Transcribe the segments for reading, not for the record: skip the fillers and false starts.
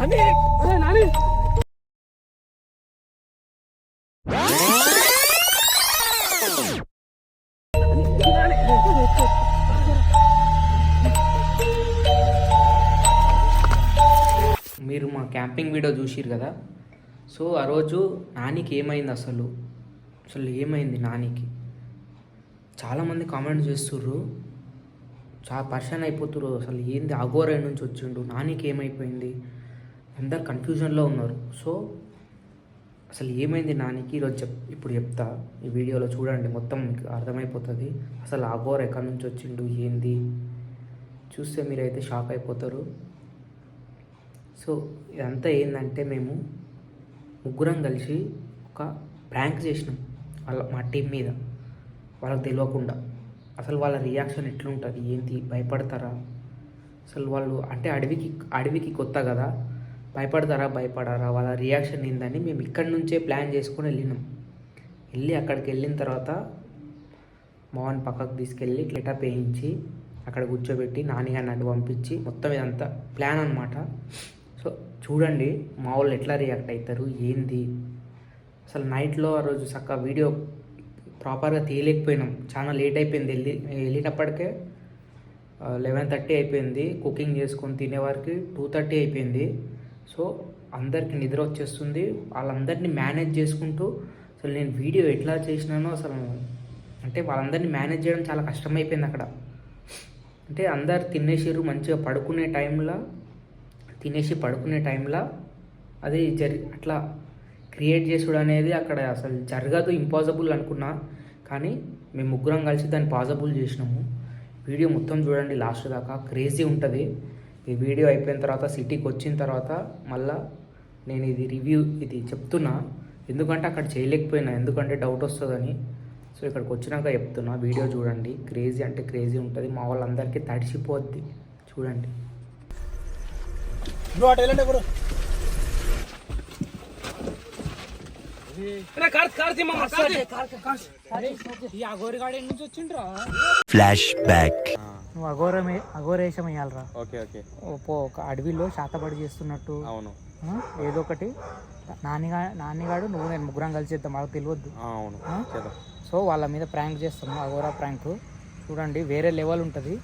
మీరు మా camping video చూసిరు కదా. సో ఆ రోజు నానికి ఏమైంది, అసలు ఏమైంది నానికి? చాలామంది కామెంట్ చేస్తుర్రు, చాలా పర్షన్ అయిపోతుర్రు. అసలు ఏంది అఘోర నుంచి వచ్చిండు, నానికి ఏమైపోయింది, అందరు కన్ఫ్యూజన్లో ఉన్నారు. సో అసలు ఏమైంది నానికి ఈరోజు ఇప్పుడు చెప్తా. ఈ వీడియోలో చూడండి, మొత్తం మీకు అర్థమైపోతుంది. అసలు అఘోర ఎక్కడి నుంచి వచ్చిండు ఏంది, చూస్తే మీరైతే షాక్ అయిపోతారు. సో ఇదంతా ఏంటంటే, మేము ముగ్గురం కలిసి ఒక ప్రాంక్ చేసినాం మా టీం మీద, వాళ్ళకి తెలియకుండా. అసలు వాళ్ళ రియాక్షన్ ఎట్లుంటుంది, ఏంటి, భయపడతారా? అసలు వాళ్ళు అంటే అడవికి కొత్త కదా, భయపడరా, వాళ్ళ రియాక్షన్ ఏందని మేము ఇక్కడి నుంచే ప్లాన్ చేసుకొని వెళ్ళినాం. అక్కడికి వెళ్ళిన తర్వాత మోహన్ పక్కకు తీసుకెళ్ళి క్లెటప్ వేయించి అక్కడ కూర్చోబెట్టి నానిగారిని అడ్డు పంపించి మొత్తం ఇదంతా ప్లాన్ అనమాట. సో చూడండి మా వాళ్ళు ఎట్లా రియాక్ట్ అవుతారు ఏంది. అసలు నైట్లో ఆ రోజు చక్కగా వీడియో ప్రాపర్గా తీయలేకపోయినాం, చాలా లేట్ అయిపోయింది. వెళ్ళేటప్పటికే 11:30 అయిపోయింది, కుకింగ్ చేసుకొని తినేవారికి 2:30 అయిపోయింది. సో అందరికీ నిద్ర వచ్చేస్తుంది. వాళ్ళందరినీ మేనేజ్ చేసుకుంటూ అసలు నేను వీడియో ఎట్లా చేసినానో అసలు, అంటే వాళ్ళందరినీ మేనేజ్ చేయడం చాలా కష్టమైపోయింది అక్కడ. అంటే అందరు తినేసారు, మంచిగా తినేసి పడుకునే టైంలో అది అట్లా క్రియేట్ చేసుడు అనేది అక్కడ అసలు జరగదు, ఇంపాసిబుల్ అనుకున్నా. కానీ మేము ముగ్గురం కలిసి దాన్ని పాసిబుల్ చేసినాము. వీడియో మొత్తం చూడండి లాస్ట్ దాకా, క్రేజీ ఉంటుంది. ఈ వీడియో అయిపోయిన తర్వాత సిటీకి వచ్చిన తర్వాత మళ్ళీ నేను ఇది చెప్తున్నా, ఎందుకంటే అక్కడ చేయలేకపోయినా, ఎందుకంటే డౌట్ వస్తుందని. సో ఇక్కడికి వచ్చినాక చెప్తున్నా, వీడియో చూడండి. క్రేజీ అంటే క్రేజీ ఉంటుంది, మా వాళ్ళందరికీ తడిసిపోద్ది. చూడండి. Flash back. నువ్వు అఘోరేషం వేయాలరా. ఒక అడవిలో శాతపడి చేస్తున్నట్టు ఏదో ఒకటి నాన్నగాడు నువ్వు నేను ముగ్గురం కలిసి చేద్దాం, వాళ్ళకి తెలియద్దు. సో వాళ్ళ మీద ప్రాంక్ చేస్తాము, అఘోరా ప్రాంక్. చూడండి, వేరే లెవెల్ ఉంటుంది.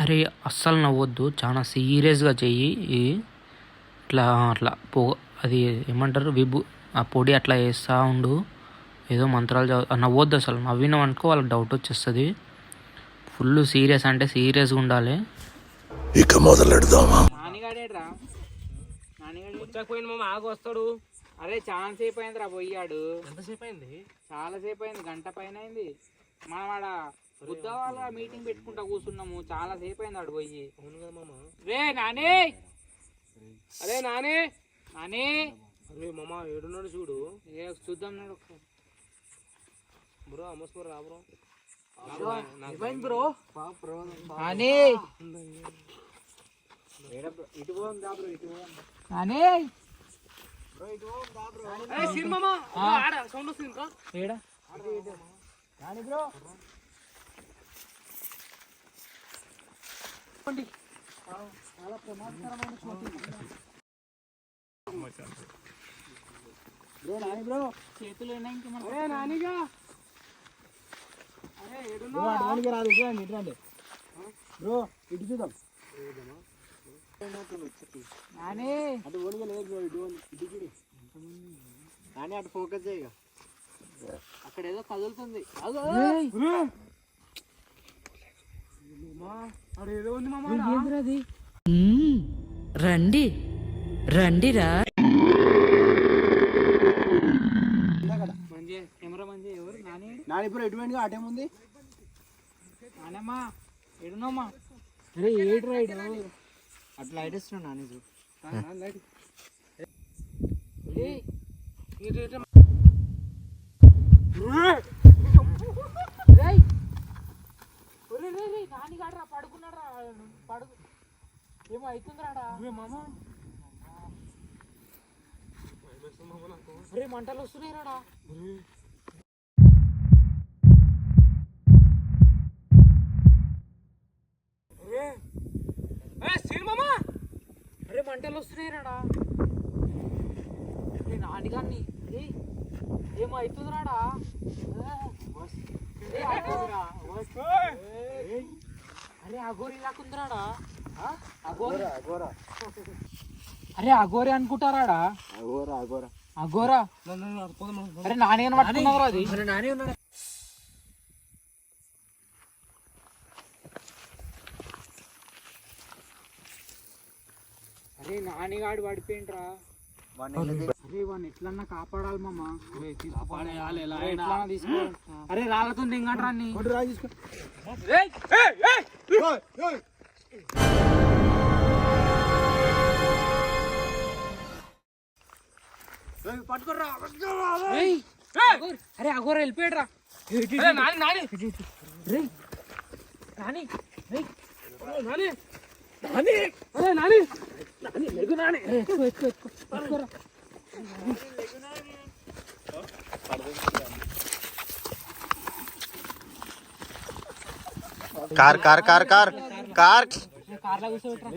అరే అస్సలు నవ్వొద్దు, చాలా సీరియస్గా చెయ్యి. అట్లా అది ఏమంటారు, ఆ పొడి అట్లా వేస్తూ ఉండు, ఏదో మంత్రాలు నవ్వొద్దు. అసలు నవ్వినాం అనుకో వాళ్ళకి డౌట్ వచ్చేస్తుంది. ఫుల్ సీరియస్ అంటే సీరియస్గా ఉండాలి. ఇక మొదలెడదామా? వచ్చకపోయింది మామ, ఆగు వస్తాడు. అరే చాలా సేపు అయింది రా, పోయాడు. ఎంతసేపు అయింది? చాలా సేపు అయింది, గంట పైన అయింది. మనం ఆడ బుద్ధవాళ్ళ మీటింగ్ పెట్టుకుంటా కూర్చున్నాము, చాలా సేపు అయింది ఆడు పోయి. అవును కదా మామ. రే నాని, అరే నాని అరే మామ ఏడున్నాడు చూడు. చూద్దాం నాడు బ్రో, అమ్మస్మర్ రా బ్రో. బ్రో నాని ఇటు పోదా బ్రో, ఇటు నాని సౌండ్ వస్తుంది ఏడా నాని బ్రో. చాలా ప్రమాదకరమైన బ్రో. నాని బ్రో చేతులు నానిగా, అరే నానిగా రాదు, ఇటు బ్రో, ఇటు చూద్దాం. నాని అటు ఓడిగా లేదు బ్రో, ఇటు చూడు నాని, అటు ఫోకస్ చేయగా. అక్కడ ఏదో కదులుతుంది, ఏదో ఉంది మామ. రండిరా. కెమెరా మంచి ఎవరు? నాని బ్రో ఎటువంటి అటేముంది? నానమ్మా ఎడున్నామా? అరే ఏడు రైడ్ అట్లా లైట్ ఇస్తున్నా నాని లైట్. నాని గాడరా పడుకున్నారా, ఏమో అవుతుందిరాడా మామ. అరే మంటలు వస్తున్నాయి రాడా. అరే మంటలు మంటలు వస్తున్నాయి రాడా నానిగాన్ని ఏమో అవుతుంది రాడా అరే అగోరి లాకుందిరాడా అరే అగోరి అనుకుంటారాడా అగోరా అరే నాని పట్టుకున్నారా అది నాని ఉన్నాడు అరే నానిగాడు పడిపోయిండ్రా అరే వాడిని ఎట్లన్నా కాపాడాలి మామ ఎట్లా తీసుకో అరే రాళ్ళతో దింగట్రా అరే అగోర వెళ్ళిపోయాడు రా నాని నాని నాని నాని నాని అరే నాని నాని లెగు నాని ఎక్కురా car car car car car కార్లో కూర్చోబెట్టరా